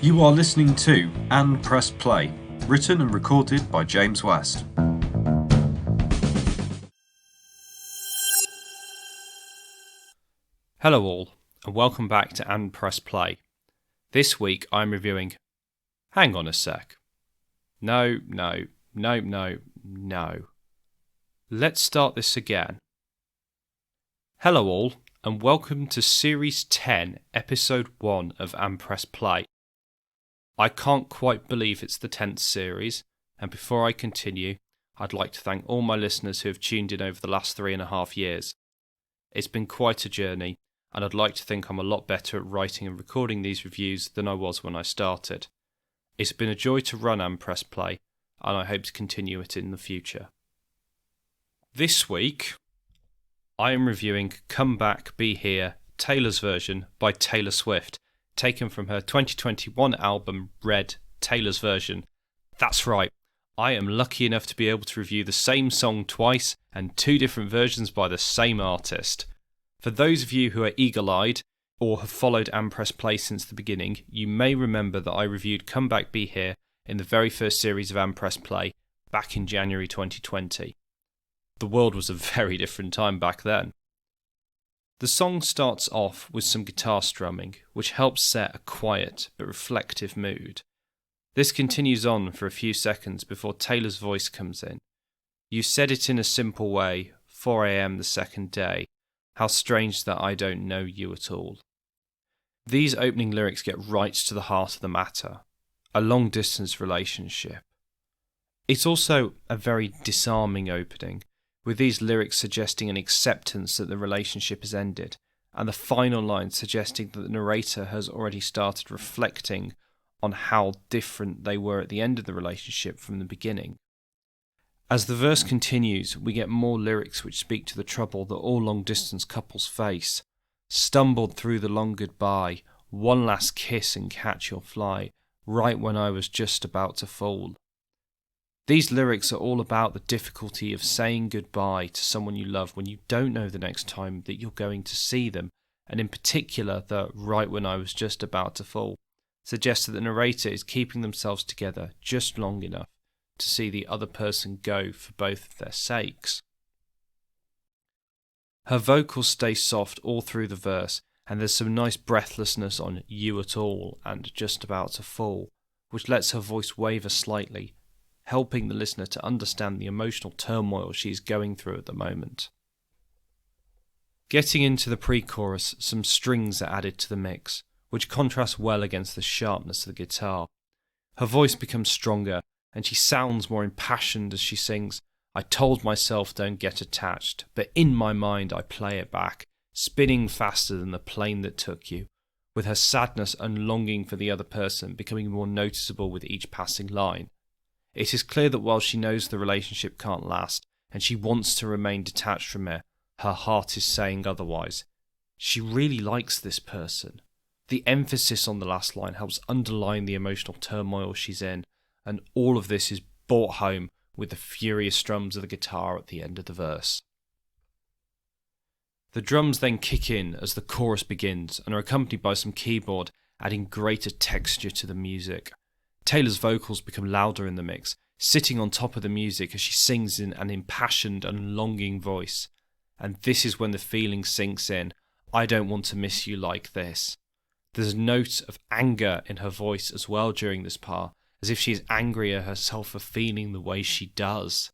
You are listening to And Press Play, written and recorded by James West. Hello all, and welcome back to And Press Play. This week I'm reviewing... Hang on a sec. No. Let's start this again. Hello all, and welcome to Series 10, Episode 1 of And Press Play. I can't quite believe it's the 10th series, and before I continue, I'd like to thank all my listeners who have tuned in over the last 3.5 years. It's been quite a journey, and I'd like to think I'm a lot better at writing and recording these reviews than I was when I started. It's been a joy to run And Press Play, and I hope to continue it in the future. This week, I am reviewing Come Back, Be Here, Taylor's Version by Taylor Swift, taken from her 2021 album Red, Taylor's Version. That's right, I am lucky enough to be able to review the same song twice and two different versions by the same artist. For those of you who are eagle-eyed or have followed And Press Play since the beginning, you may remember that I reviewed Come Back, Be Here in the very first series of And Press Play back in January 2020. The world was a very different time back then. The song starts off with some guitar strumming, which helps set a quiet but reflective mood. This continues on for a few seconds before Taylor's voice comes in. You said it in a simple way, 4 a.m. the second day. How strange that I don't know you at all. These opening lyrics get right to the heart of the matter. A long-distance relationship. It's also a very disarming opening, with these lyrics suggesting an acceptance that the relationship has ended, and the final line suggesting that the narrator has already started reflecting on how different they were at the end of the relationship from the beginning. As the verse continues, we get more lyrics which speak to the trouble that all long-distance couples face. Stumbled through the long goodbye, one last kiss and catch your fly, right when I was just about to fall. These lyrics are all about the difficulty of saying goodbye to someone you love when you don't know the next time that you're going to see them, and in particular the right when I was just about to fall suggests that the narrator is keeping themselves together just long enough to see the other person go for both of their sakes. Her vocals stay soft all through the verse, and there's some nice breathlessness on you at all and just about to fall, which lets her voice waver slightly, helping the listener to understand the emotional turmoil she's going through at the moment. Getting into the pre-chorus, some strings are added to the mix, which contrasts well against the sharpness of the guitar. Her voice becomes stronger, and she sounds more impassioned as she sings, I told myself don't get attached, but in my mind I play it back, spinning faster than the plane that took you, with her sadness and longing for the other person becoming more noticeable with each passing line. It is clear that while she knows the relationship can't last, and she wants to remain detached from it, her heart is saying otherwise. She really likes this person. The emphasis on the last line helps underline the emotional turmoil she's in, and all of this is brought home with the furious strums of the guitar at the end of the verse. The drums then kick in as the chorus begins and are accompanied by some keyboard, adding greater texture to the music. Taylor's vocals become louder in the mix, sitting on top of the music as she sings in an impassioned and longing voice. And this is when the feeling sinks in, I don't want to miss you like this. There's a note of anger in her voice as well during this part, as if she is angry at herself for feeling the way she does.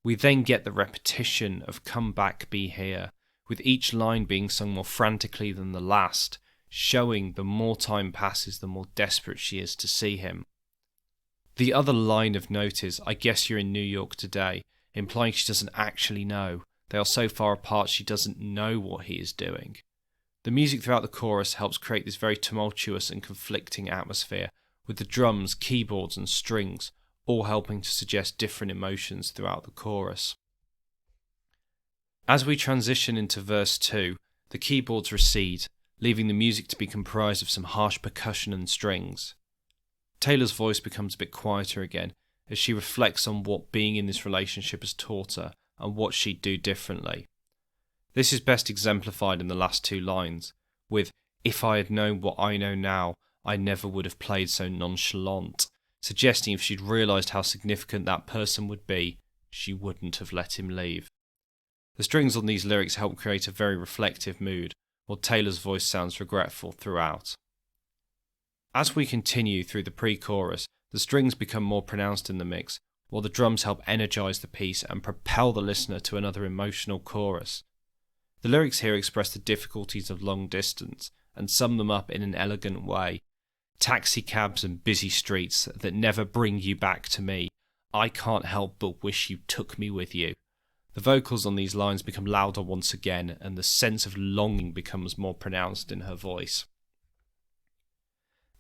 We then get the repetition of Come Back, Be Here, with each line being sung more frantically than the last, showing the more time passes, the more desperate she is to see him. The other line of note is, I guess you're in New York today, implying she doesn't actually know. They are so far apart she doesn't know what he is doing. The music throughout the chorus helps create this very tumultuous and conflicting atmosphere, with the drums, keyboards and strings all helping to suggest different emotions throughout the chorus. As we transition into verse 2, the keyboards recede, leaving the music to be comprised of some harsh percussion and strings. Taylor's voice becomes a bit quieter again as she reflects on what being in this relationship has taught her and what she'd do differently. This is best exemplified in the last two lines, with, if I had known what I know now, I never would have played so nonchalant, suggesting if she'd realised how significant that person would be, she wouldn't have let him leave. The strings on these lyrics help create a very reflective mood, while Taylor's voice sounds regretful throughout. As we continue through the pre-chorus, the strings become more pronounced in the mix, while the drums help energise the piece and propel the listener to another emotional chorus. The lyrics here express the difficulties of long distance and sum them up in an elegant way. Taxi cabs and busy streets that never bring you back to me. I can't help but wish you took me with you. The vocals on these lines become louder once again, and the sense of longing becomes more pronounced in her voice.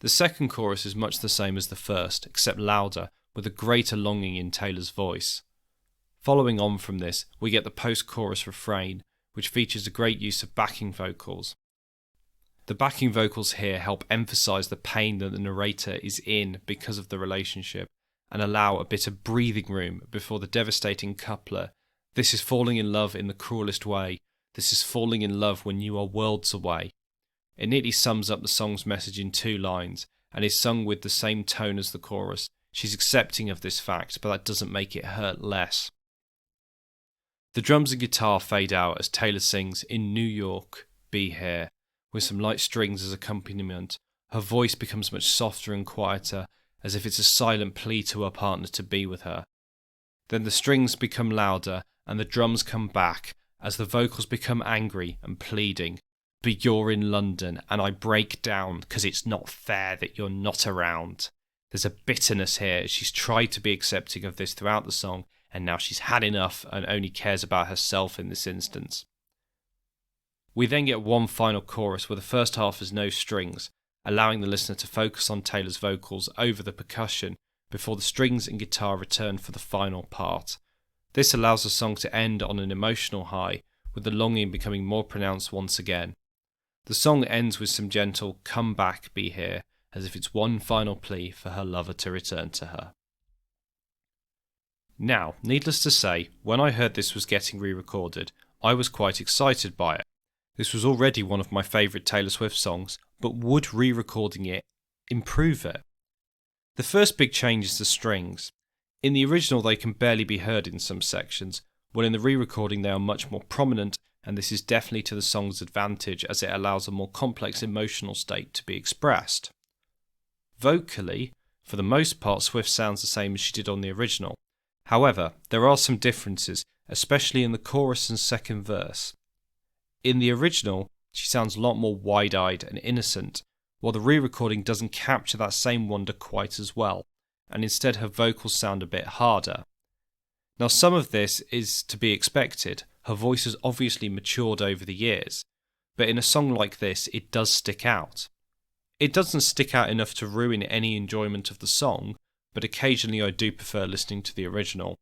The second chorus is much the same as the first, except louder, with a greater longing in Taylor's voice. Following on from this, we get the post-chorus refrain, which features a great use of backing vocals. The backing vocals here help emphasise the pain that the narrator is in because of the relationship, and allow a bit of breathing room before the devastating couplet, "This is falling in love in the cruelest way. This is falling in love when you are worlds away." It neatly sums up the song's message in 2 lines, and is sung with the same tone as the chorus. She's accepting of this fact, but that doesn't make it hurt less. The drums and guitar fade out as Taylor sings "In New York, Be Here," with some light strings as accompaniment. Her voice becomes much softer and quieter, as if it's a silent plea to her partner to be with her. Then the strings become louder, and the drums come back, as the vocals become angry and pleading. "But you're in London, and I break down, 'cause it's not fair that you're not around." There's a bitterness here. She's tried to be accepting of this throughout the song, and now she's had enough and only cares about herself in this instance. We then get one final chorus where the first half has no strings, allowing the listener to focus on Taylor's vocals over the percussion before the strings and guitar return for the final part. This allows the song to end on an emotional high, with the longing becoming more pronounced once again. The song ends with some gentle "come back, be here," as if it's one final plea for her lover to return to her. Now, needless to say, when I heard this was getting re-recorded, I was quite excited by it. This was already one of my favourite Taylor Swift songs, but would re-recording it improve it? The first big change is the strings. In the original they can barely be heard in some sections, while in the re-recording they are much more prominent, and this is definitely to the song's advantage as it allows a more complex emotional state to be expressed. Vocally, for the most part, Swift sounds the same as she did on the original. However, there are some differences, especially in the chorus and second verse. In the original, she sounds a lot more wide-eyed and innocent, while the re-recording doesn't capture that same wonder quite as well, and instead her vocals sound a bit harder. Now, some of this is to be expected. Her voice has obviously matured over the years, but in a song like this, it does stick out. It doesn't stick out enough to ruin any enjoyment of the song, but occasionally I do prefer listening to the original.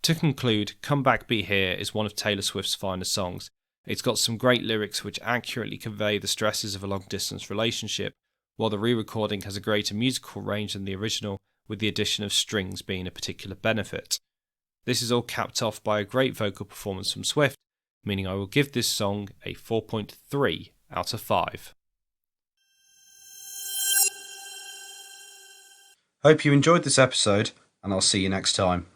To conclude, "Come Back Be Here" is one of Taylor Swift's finest songs. It's got some great lyrics which accurately convey the stresses of a long-distance relationship, while the re-recording has a greater musical range than the original, with the addition of strings being a particular benefit. This is all capped off by a great vocal performance from Swift, meaning I will give this song a 4.3 out of 5. Hope you enjoyed this episode, and I'll see you next time.